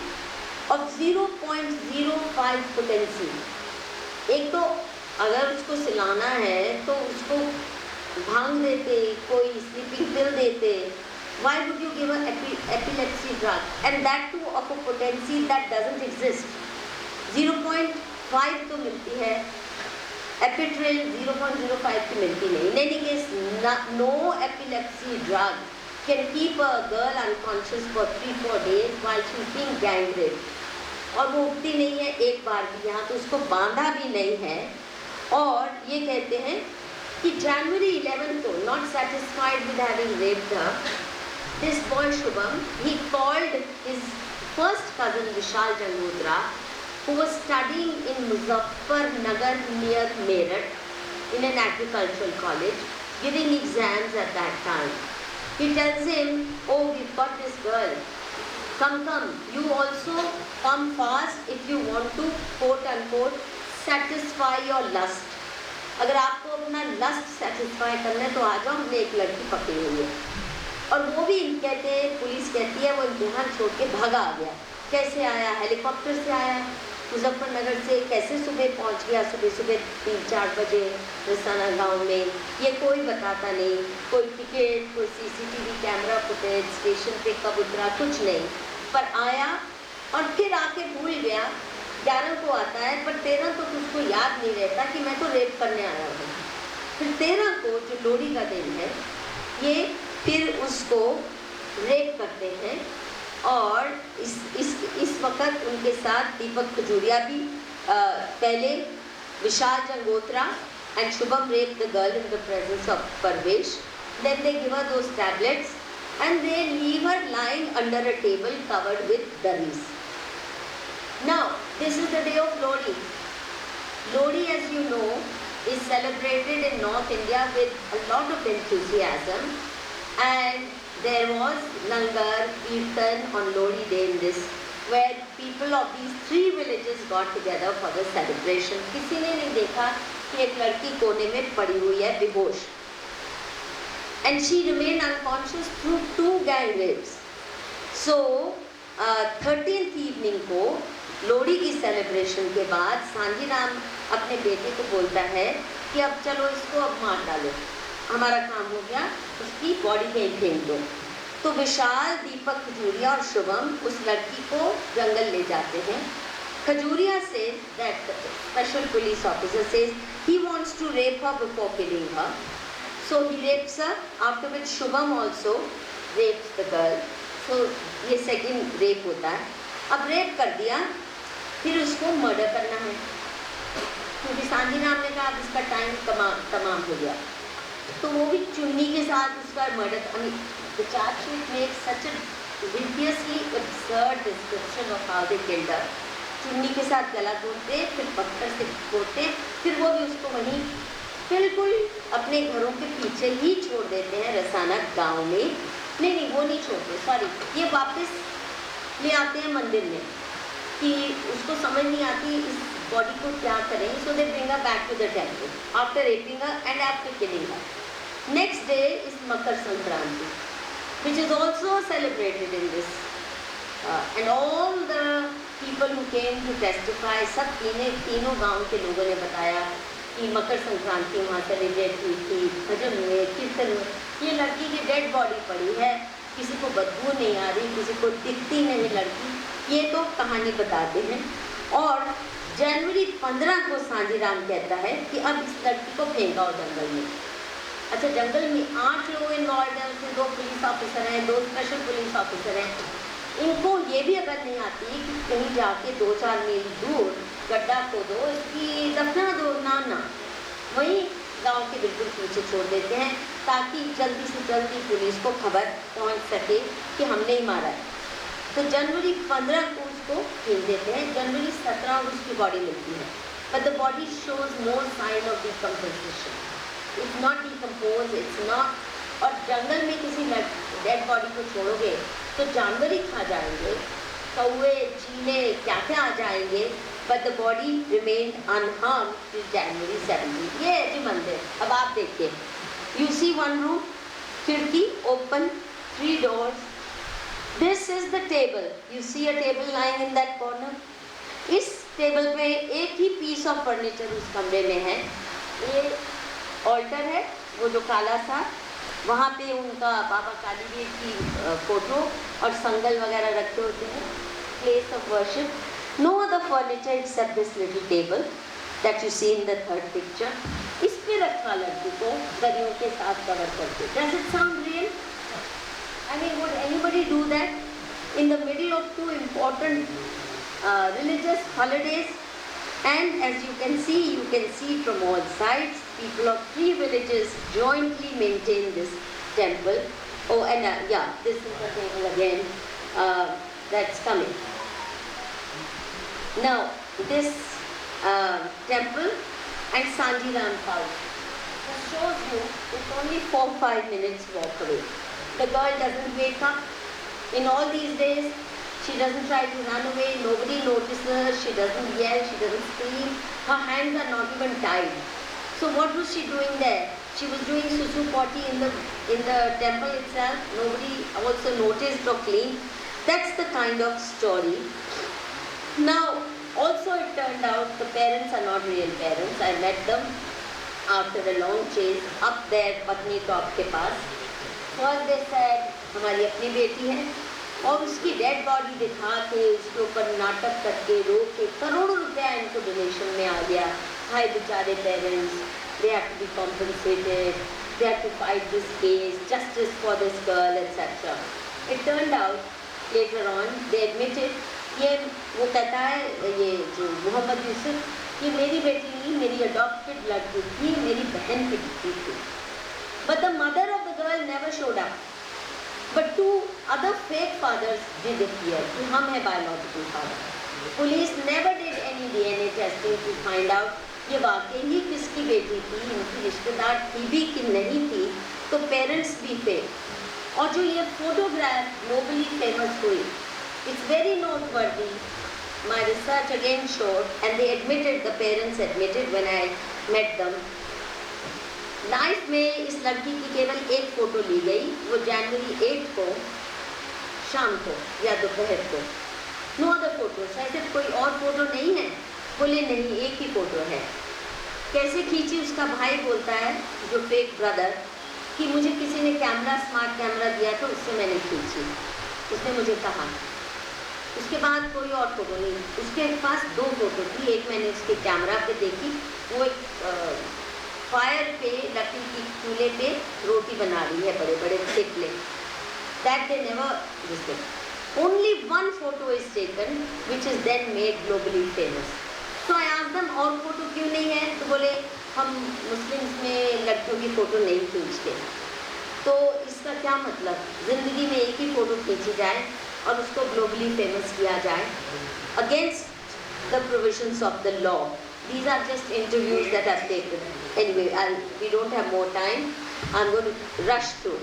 S1: of 0.05 potency. एक तो अगर उसको सिलाना है तो उसको भांग देते, कोई sleeping पिल देते. Why would you give an epilepsy drug, and that too of a potency that doesn't exist? 0.5 तो मिलती है, epitril 0.05 की मिलती नहीं. In any case, no epilepsy drug can keep a girl unconscious for 3-4 days while she's being gang raped. और वो उठती नहीं है एक बार भी, यहाँ तो उसको बांधा भी नहीं है. और ये कहते हैं कि January 11 को, not satisfied with having raped her, this boy Shubham, he called his first cousin Vishal Jangotra, who was studying in Muzaffarnagar near Meerut in an agricultural college, giving exams at that time. He tells him, oh, we've got this girl, come, you also come fast if you want to, quote unquote, satisfy your lust. अगर आपको अपना lust satisfy करना है तो आ जाओ, हमने एक लड़की पकड़ी हुई है. और वो भी कहते हैं, पुलिस कहती है वो इम्तिहान छोड़ के भागा आ गया. कैसे आया? हेलीकॉप्टर से आया मुजफ्फरनगर से. कैसे सुबह पहुंच गया? सुबह 3-4 बजे रसाना गांव में. ये कोई बताता नहीं, कोई टिकट, कोई CCTV कैमरा फुटेज, स्टेशन पे कब उतरा, कुछ नहीं. पर आया और फिर आके भूल गया. 11 को आता है, पर 13 को उसको याद नहीं रहता कि मैं तो रेप करने आया हूँ. फिर 13 को जो लोहड़ी का दिन है, ये फिर उसको रेप करते हैं. और इस वक्त उनके साथ दीपक खजूरिया भी, पहले विशाल Jangotra and Shubham raped the girl in the presence of Parvesh. Then they give her those tablets and they leave her lying under a table covered with durries. Now, this is the day of Lohri. Lohri, as you know, is celebrated in North India with a lot of enthusiasm, and there was Langar, Kirtan on Lohri day in this, where people of these 3 villages got together for the celebration. किसी ने नहीं देखा कि एक लड़की कोने में पड़ी हुई है बेहोश. And she remained unconscious through 2 gang rapes. So, 13th evening को लोहड़ी की सेलिब्रेशन के बाद सांजी राम अपने बेटे को बोलता है कि अब चलो इसको अब मार डालो, हमारा काम हो गया, उसकी बॉडी कहीं फेंक दो. तो विशाल, दीपक खजूरिया और शुभम उस लड़की को जंगल ले जाते हैं. खजूरिया से, that special police officer says he wants to rape her before killing her. So he rapes her, after which Shubham also rapes the girl. So ये second rape होता है. अब रेप कर दिया, फिर उसको मर्डर करना है, क्योंकि सांजी राम ने कहा इसका टाइम तमाम हो गया. तो वो भी चुन्नी के साथ उसका murder. I mean, the charge sheet makes such a hideously absurd description of how they killed her. चुन्नी के साथ गला तोड़ते, फिर पत्थर से फोड़ते, फिर वो भी उसको वहीं बिल्कुल अपने घरों के पीछे ही छोड़ देते हैं रसाना गांव में. नहीं, वो नहीं छोड़ते, सॉरी, ये वापस ले आते हैं मंदिर में कि उसको समझ नहीं आती इस बॉडी को क्या करें. So they bring her back to the temple after raping her and after killing her. Next day is Makar Sankranti, which is also celebrated in this, and all the people who came to testify, सब तीनों गांव के लोगों ने बताया कि मकर संक्रांति वहाँ celebrate हुई थी, भजन हुए, कीर्तन हुए. ये लड़की की डेड बॉडी पड़ी है किसी को बदबू नहीं आ रही, किसी को दिखती नहीं लड़की, ये तो कहानी बताते हैं। और जनवरी 15 को सांजीराम कहता है कि अब इस लड़की को फेंकाओ जंगल में। अच्छा, जंगल में 8 लोग इन्वॉल्व हैं, उसमें 2 पुलिस ऑफिसर हैं, 2 स्पेशल पुलिस ऑफिसर हैं। इनको ये भी अगर नहीं आती कि कहीं जाके 2-4 मील दूर गड्ढा खोदो, इसकी दफना दो, ना वहीं गांव के बिल्कुल पीछे छोड़ देते हैं ताकि जल्दी से जल्दी पुलिस को खबर पहुंच सके कि हमने ही मारा है। तो जनवरी 15 को उसको फेंक देते हैं। जनवरी 17 को उसकी बॉडी मिलती है, but the body shows no sign of decomposition, it's not decompose, it's not. और जंगल में किसी डेड बॉडी को छोड़ोगे तो जानवर ही खा जाएंगे, कौवे, चीले, क्या आ जाएंगे, but the body remain unharmed till January 17। ये है जी मंदिर। अब आप देखिए, यू सी वन रूम, खिड़की open, 3 doors. This is the table. You see a table lying in that corner. इस टेबल पे एक ही पीस ऑफ फर्नीचर उस कमरे में है। ये ऑल्टर है, वो जो काला सा, वहाँ पे उनका बाबा कालीवीर की फोटो और संगल वगैरह रखे होते हैं, place of worship. No other furniture except this little table that you see in the third picture. इस पे रखा लड़की को दरियों के साथ कवर करके। Does it sound real? I mean, would anybody do that in the middle of 2 important religious holidays? And as you can see from all sides, people of 3 villages jointly maintain this temple. Oh, and yeah, this is the table again that's coming. Now, this temple and Sanjiram's house, this shows you it's only 4-5 minutes walk away. The girl doesn't wake up. In all these days, she doesn't try to run away. Nobody notices her. She doesn't yell. She doesn't scream. Her hands are not even tied. So what was she doing there? She was doing susu potty in the temple itself. Nobody also noticed or cleaned. That's the kind of story. Now, also it turned out the parents are not real parents. I met them after a long chase up there, Patni Top के पास. First they said हमारी अपनी बेटी है, और उसकी dead body दिखा के उसके ऊपर नाटक करके रोक के करोड़ों रुपया इनको डोनेशन में आ गया। हाय बेचारे parents, they have to be compensated, they have to fight this case, justice for this girl etcetera. It turned out later on they admitted, ये वो कहता है, ये जो मोहम्मद यूसुफ, ये मेरी बेटी नहीं, मेरी अडॉप्टेड लड़की थी, मेरी बहन की बेटी थी। But the mother of the girl never showed up. But 2 other fake fathers did appear. कि हम हैं biological father. Police never did any DNA testing to find out ये वाकई ही किसकी बेटी थी, इनकी रिश्तेदार थी भी कि नहीं थी, तो पेरेंट्स भी फेक। और जो ये फोटोग्राफ ग्लोबली फेमस हुई, it's very noteworthy. My research again showed, and they admitted, the parents admitted when I met them, life में इस लड़की की केवल एक फ़ोटो ली गई, वो जनवरी 8 को शाम को या दोपहर को। No other photos. ऐसे कोई और फोटो नहीं है? बोले नहीं, एक ही फ़ोटो है। कैसे खींची? उसका भाई बोलता है, जो फेक ब्रदर, कि मुझे किसी ने कैमरा, स्मार्ट कैमरा दिया था, उससे मैंने खींची, उसने मुझे कहा। उसके बाद कोई और फोटो नहीं। उसके पास 2 फोटो थी, एक मैंने उसके कैमरा पे देखी, वो एक फायर पे लकड़ी की चूल्हे पे रोटी बना रही है, बड़े बड़े thickly. That they never visited. Only one photo is taken, which is then made globally famous. So I asked them, और फोटो क्यों नहीं है? तो बोले हम मुस्लिम्स में लड़कियों की फ़ोटो नहीं खींचते। तो इसका क्या मतलब? ज़िंदगी में एक ही फ़ोटो खींची जाए और उसको ग्लोबली फेमस किया जाए, against the provisions of the law. These are just interviews that I've taken. Anyway, we don't have more time. I'm going to rush through.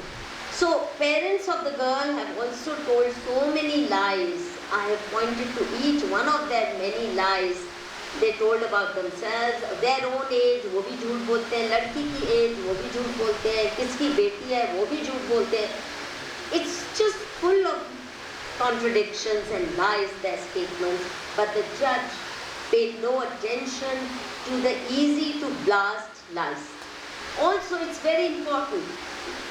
S1: So, parents of the girl have also told so many lies. I have pointed to each one of their many lies. They told about themselves, their own age, वो भी झूठ बोलते हैं, लड़की की as, वो भी झूठ बोलते हैं, किसकी बेटी है, वो भी झूठ बोलते हैं. It's just full of contradictions and lies, their statements. But the judge paid no attention to the easy to blast lies. Also, it's very important.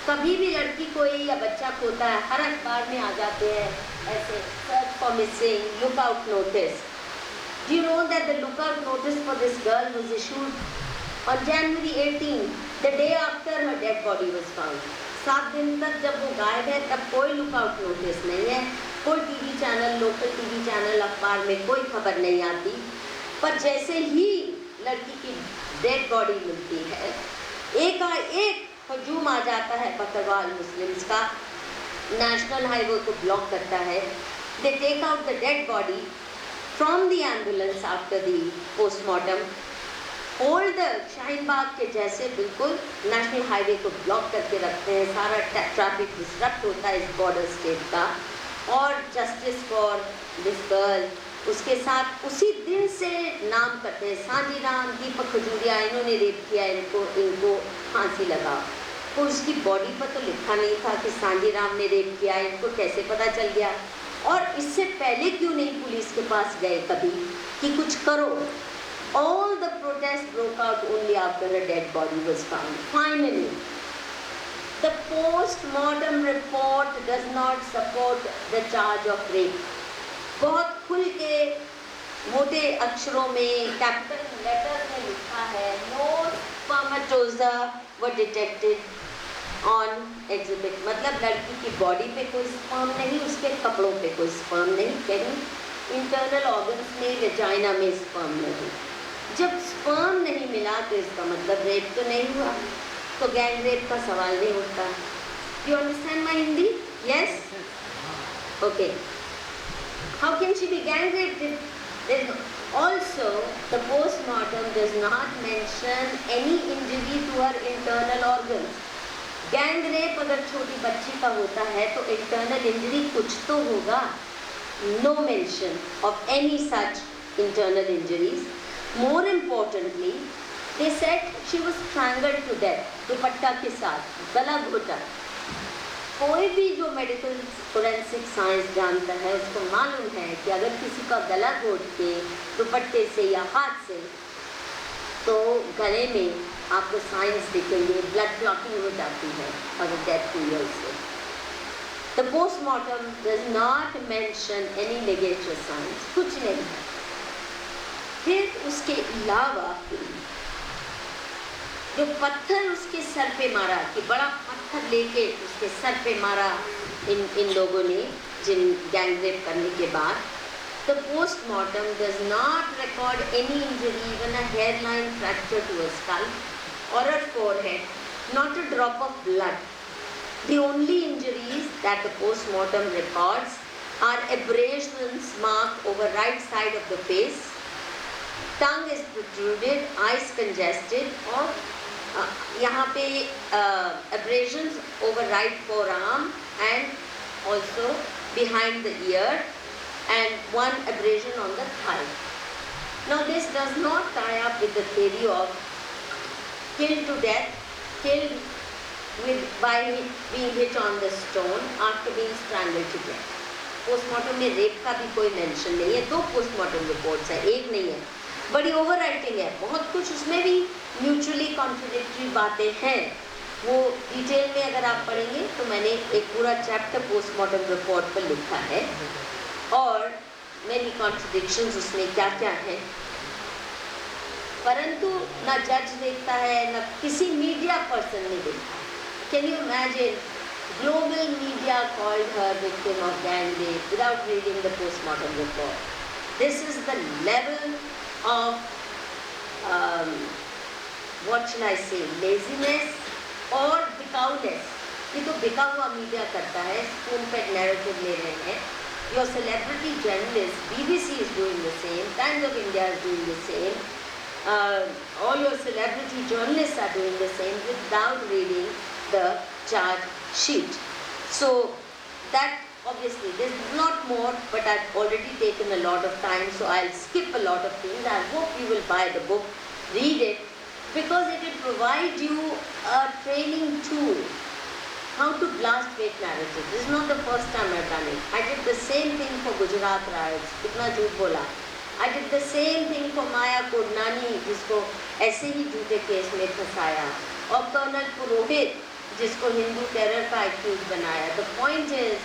S1: कभी भी लड़की कोई या बच्चा खोता है, हर अखबार में आ जाते हैं ऐसे, search for missing, look out notice. Do you know that the lookout notice for this girl was issued on January 18, the day after her dead body was found? 7 दिन तक जब वो गायब है तब कोई लुकआउट नोटिस नहीं है, कोई TV channel, local TV channel, अखबार में कोई खबर नहीं आती. पर जैसे ही लड़की की डेड बॉडी मिलती है, एक हजूम आ जाता है बकरवाल मुस्लिम्स का, नेशनल हाईवे को ब्लॉक करता है. They take out the dead body from the ambulance after the postmortem, hold the Shaheen Bagh के जैसे बिल्कुल नेशनल हाईवे को ब्लॉक करके रखते हैं. सारा ट्रैफिक डिस्टर्ब होता है इस बॉर्डर स्टेट का. और जस्टिस फॉर दिस गर्ल उसके साथ उसी दिन से नाम करते हैं, सांजी राम, दीपक खजूरिया, इन्होंने रेप किया, इनको फांसी लगा. तो उसकी बॉडी पर तो लिखा नहीं था कि सांजी राम ने रेप किया, इनको कैसे पता चल गया? और इससे पहले क्यों नहीं पुलिस के पास गए कभी कि कुछ करो? All the protests broke out only after a dead body was found. Finally, the post-mortem report does not support the charge of rape. बहुत खुल के मोटे अक्षरों में कैपिटल लेटर में लिखा है, no spermatozoa were detected on exhibit. मतलब लड़की की बॉडी पे कोई स्पर्म नहीं, उसके कपड़ों पे कोई स्पर्म नहीं, कहीं इंटरनल ऑर्गन्स में, वेजाइना में स्पर्म नहीं. जब स्पर्म नहीं मिला तो इसका मतलब रेप तो नहीं हुआ, तो गैंग रेप का सवाल नहीं उठता. You understand my Hindi? Yes, okay. How can she be gang rape? Also, the postmortem does not mention any injury to her internal organs. Gang rape अगर छोटी बच्ची का होता है तो इंटरनल इंजरी कुछ तो होगा. No mention of any such internal injuries. More importantly, they said she was strangled to death. Dupatta के साथ गला घोटा. कोई भी जो मेडिकल फोरेंसिक साइंस जानता है उसको मालूम है कि अगर किसी का गला घोट के दुपट्टे से या हाथ से, तो गले में आपको साइंस दिखेंगे, ब्लड क्लॉटिंग हो जाती है अगर डेथ हुई है उससे. The postmortem does not mention any negative science, कुछ नहीं है. फिर उसके अलावा जो पत्थर उसके सर पे मारा, कि बड़ा पत्थर लेके उसके सर पे मारा इन लोगों ने जिन गैंग रेप करने के बाद, the postmortem does not record any injury, even a hairline fracture to a scalp or a forehead, not a drop of blood. The only injuries that the postmortem records are abrasions marked over right side of the face, tongue is protruded, eyes congested, और यहाँ पे abrasions over right forearm and also behind the ear and one abrasion on the thigh. Now this does not tie up with the theory of killed to death, killed by being hit on the stone after being strangled to death. Postmortem में rape का भी कोई mention नहीं है. 2 postmortem reports है, एक नहीं है. बड़ी ओवर राइटिंग है, बहुत कुछ उसमें भी म्यूचुअली कॉन्ट्रडिक्टरी बातें हैं. वो डिटेल में अगर आप पढ़ेंगे तो मैंने एक पूरा चैप्टर पोस्टमार्टम रिपोर्ट पर लिखा है और मेनी कॉन्ट्रडिक्शंस उसमें क्या क्या है. परंतु ना जज देखता है, ना किसी मीडिया पर्सन ने देखा. Can you imagine? Global media called her victim of gang rape without reading the postmortem report. This is the level of what shall I say, laziness or बिकाऊनेस. ये तो बिका हुआ मीडिया करता है, स्पून फेड नैरेटिव ले रहे हैं. Your celebrity journalist, BBC is doing the same, Times of India is doing the same, all your celebrity journalists are doing the same without reading the charge sheet. So that obviously there's not more, but I've already taken a lot of time, so I'll skip a lot of things. I hope you will buy the book, read it, because it will provide you a training tool how to blast fake narratives. This is not the first time I've done it. I did the same thing for Gujarat riots, कितना झूठ बोला. I did the same thing for Maya Kodnani, जिसको ऐसे ही झूठे case में फंसाया, और colonel पुरोहित जिसको हिंदू टेरर का एक्यूज बनाया. The point is,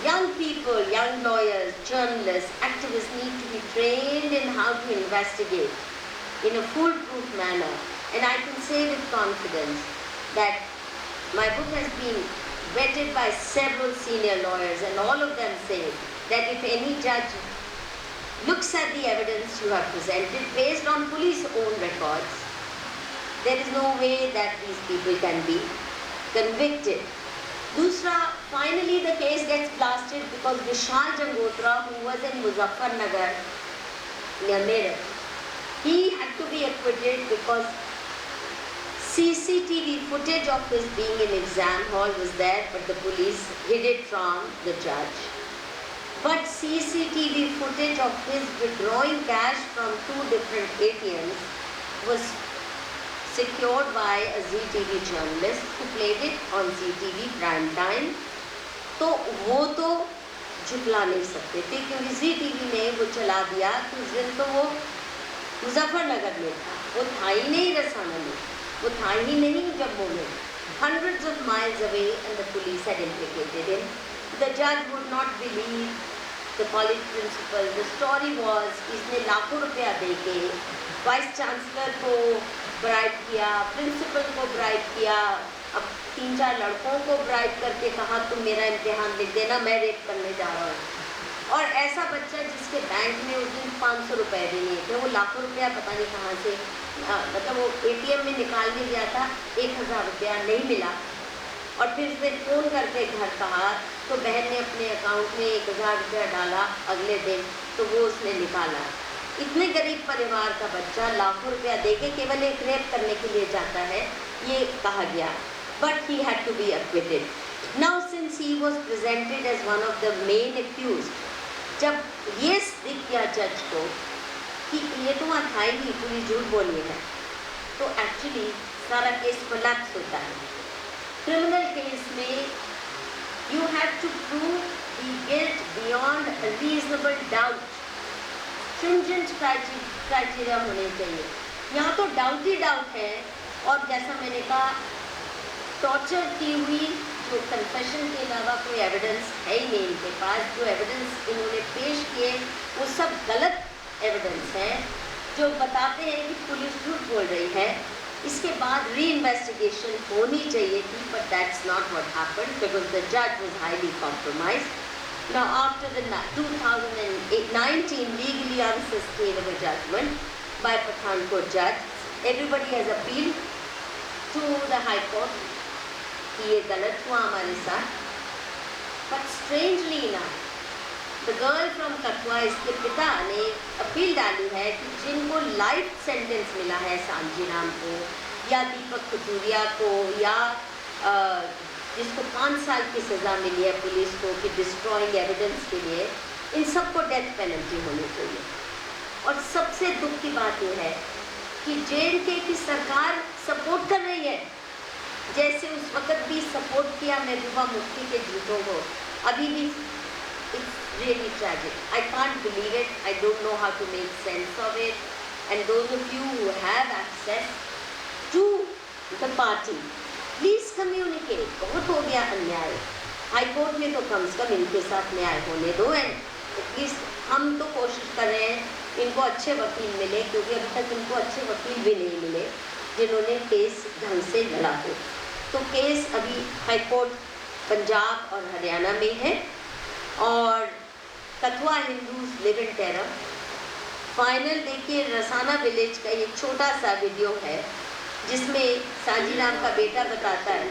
S1: young people, young lawyers, journalists, activists need to be trained in how to investigate in a foolproof manner. And I can say with confidence that my book has been vetted by several senior lawyers, and all of them say that if any judge looks at the evidence you have presented based on police own records, there is no way that these people can be convicted. Dusra, finally the case gets blasted because Vishal Jangotra, who was in Muzaffarnagar near Meerut, he had to be acquitted because CCTV footage of his being in exam hall was there, but the police hid it from the judge. But CCTV footage of his withdrawing cash from 2 different ATMs was secured by a ZTV journalist who played it on ZTV prime time. तो वो तो झुकला नहीं सकते थे क्योंकि ZTV ने वो चला दिया कि उस दिन तो वो मुजफ्फरनगर में था, वो था ही नहीं रसाना में, वो था ही नहीं जम्मू में, hundreds of miles away, and the police had implicated him. The judge would not believe the college principal. The story was इसने लाखों रुपया देके वाइस चांसलर को ब्राइब किया, प्रिंसिपल को ब्राइब किया, अब 3-4 लड़कों को ब्राइब करके कहा तुम मेरा इम्तिहान लिख देना, मैं रेप करने जा रहा हूँ. और ऐसा बच्चा जिसके बैंक में उस दिन 500 रुपये भी नहीं थे, वो लाखों रुपया पता नहीं कहाँ से, मतलब वो ATM में निकालने गया था, 1000 रुपया नहीं मिला. और फिर उसने फ़ोन करके घर कहा तो बहन ने अपने अकाउंट में 1000 रुपया डाला अगले दिन, तो वो उसने निकाला. इतने गरीब परिवार का बच्चा लाखों रुपया देके केवल एक रेप करने के लिए जाता है, ये कहा गया. But he had to be acquitted. Now since he was presented as one of the main accused, जब ये दिख गया जज को कि ये तो वहाँ था ही नहीं, पूरी झूठ बोली है, तो एक्चुअली सारा केस कोलैप्स होता है. क्रिमिनल केस में you have to prove the guilt beyond a reasonable doubt. Stringent criteria होने चाहिए. यहाँ तो डाउट ही डाउट है, और जैसा मैंने कहा टॉर्चर की हुई जो कन्फेशन के अलावा कोई एविडेंस है ही नहीं इनके पास. जो एविडेंस इन्होंने पेश किए वो सब गलत एविडेंस हैं जो बताते हैं कि पुलिस झूठ बोल रही है. इसके बाद री इन्वेस्टिगेशन होनी चाहिए थी, but that's not what happened because the जज was highly compromised. Now after the 2019 legally unsustainable judgment by Pathankot judge, everybody has appealed to the High Court कि ये गलत हुआ हमारे साथ. But strangely enough, the girl from Kathua, इसके पिता ने अपील डाली है कि जिनको लाइफ सेंटेंस मिला है सांजीराम को या दीपक खजूरिया को या जिसको 5 साल की सज़ा मिली है पुलिस को कि डिस्ट्रॉइंग एविडेंस के लिए, इन सबको डेथ पेनल्टी होनी चाहिए. और सबसे दुख की बात यह है कि JNK की सरकार सपोर्ट कर रही है, जैसे उस वक्त भी सपोर्ट किया महबूबा मुफ्ती के झूठों को, अभी भी. It's really tragic. I can't believe it. I don't know how to make sense of it. And those of you who have access to the party, please communicate. बहुत हो गया अन्याय. हाई कोर्ट में तो कम से कम इनके साथ न्याय होने दो. एंड एटलीस्ट हम तो कोशिश कर रहे हैं इनको अच्छे वकील मिले, क्योंकि अभी तक इनको अच्छे वकील भी नहीं मिले जिन्होंने केस ढंग से लड़ा हो. तो केस अभी हाई कोर्ट पंजाब और हरियाणा में है. और Kathua Hindus live in terror. Final देखिए, रसाना विलेज का ये छोटा सा वीडियो है जिसमें सांजीराम का बेटा बताता है,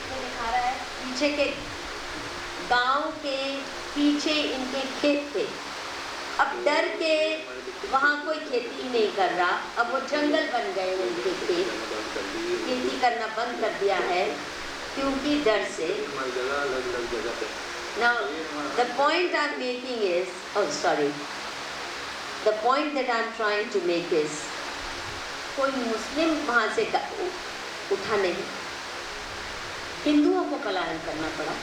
S1: दिखा रहा है पीछे के गांव के पीछे इनके खेत थे. अब डर के वहाँ कोई खेती नहीं कर रहा, अब वो जंगल बन गए उनके खेत, खेती करना बंद कर दिया है क्योंकि डर से. Now the point I'm making is, the point that I'm trying to make is, कोई मुस्लिम वहाँ से उठा नहीं, हिंदुओं को पलायन करना पड़ा.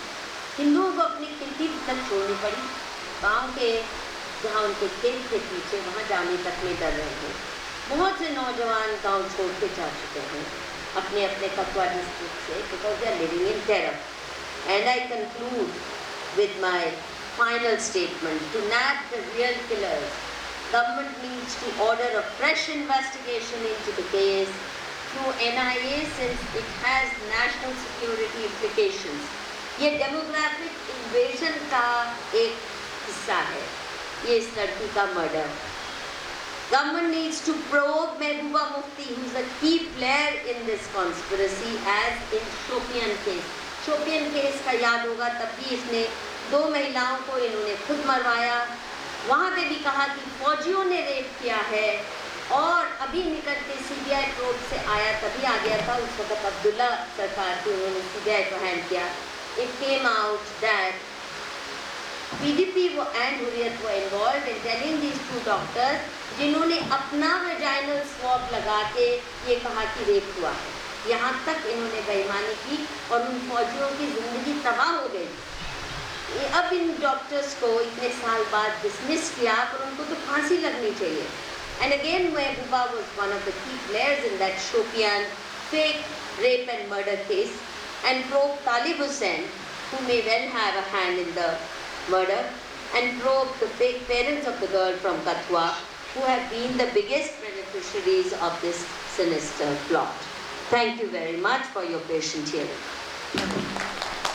S1: हिंदुओं को अपनी खेती तक छोड़नी पड़ी. गांव के जहाँ उनके खेत के पीछे वहाँ जाने तक में डर रहे हैं. बहुत से नौजवान गांव छोड़ के जा चुके हैं. अपने अपने कथुआ डिस्ट्रिक्ट से, because they are living in terror. And I conclude with my final statement: to nab the real killers, government needs to order a fresh investigation into the case through NIA, since it has national security implications. ये demographic invasion का एक हिस्सा है, ये इस लड़की का murder. Government needs to probe Mehbooba Mufti, who is a key player in this conspiracy, as in Shopian case. Shopian case का याद होगा, तब भी इसने 2 महिलाओं को इन्होंने खुद मरवाया. वहाँ पे भी कहा कि फौजियों ने रेप किया है, और अभी निकल के CBI प्रोब से आया, तभी आ गया था उस वक्त अब्दुल्ला सरकार थी, उन्होंने CBI को हैंड किया. It came out that PDP and Hurriyat were involved in telling these 2 doctors, जिन्होंने अपना वेजाइनल स्वॉब लगा के ये कहा कि रेप हुआ है. यहाँ तक इन्होंने बेईमानी की और उन फौजियों की ज़िंदगी तबाह हो गई. अब इन डॉक्टर्स को इतने साल बाद डिसमिस किया, पर उनको तो फांसी लगनी चाहिए. And again, Mehbooba was one of the key players in that Shopian fake rape and murder case, and probed Talib Hussain, who may well have a hand in the murder, and probed the fake parents of the girl from Kathua, who have been the biggest beneficiaries of this sinister plot. Thank you very much for your patient hearing.